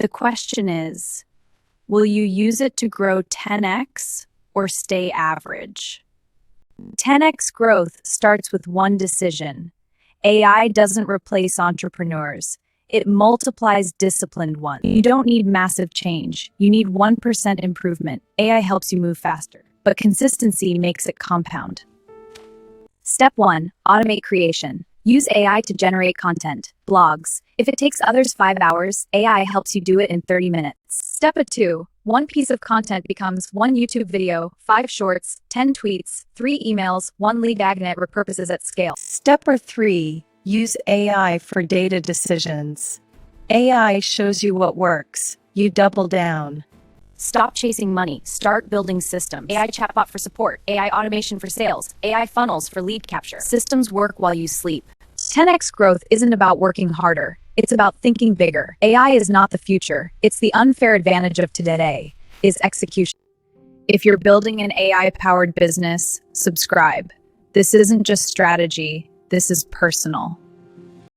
The question is, will you use it to grow 10x or stay average? 10x growth starts with one decision. AI doesn't replace entrepreneurs. It multiplies disciplined ones. You don't need massive change. You need 1% improvement. AI helps you move faster, but consistency makes it compound. Step 1. Automate creation. Use AI to generate content, blogs. If it takes others 5 hours, AI helps you do it in 30 minutes. Step 2. One piece of content becomes 1 YouTube video, 5 shorts, 10 tweets, 3 emails, 1 lead magnet repurposes at scale. Step 3. Use AI for data decisions. AI shows you what works. You double down. Stop chasing money. Start building systems. AI chatbot for support. AI automation for sales. AI funnels for lead capture. Systems work while you sleep. 10x growth isn't about working harder. It's about thinking bigger. AI is not the future. It's the unfair advantage of today, is execution. If you're building an AI-powered business, subscribe. This isn't just strategy. This is personal.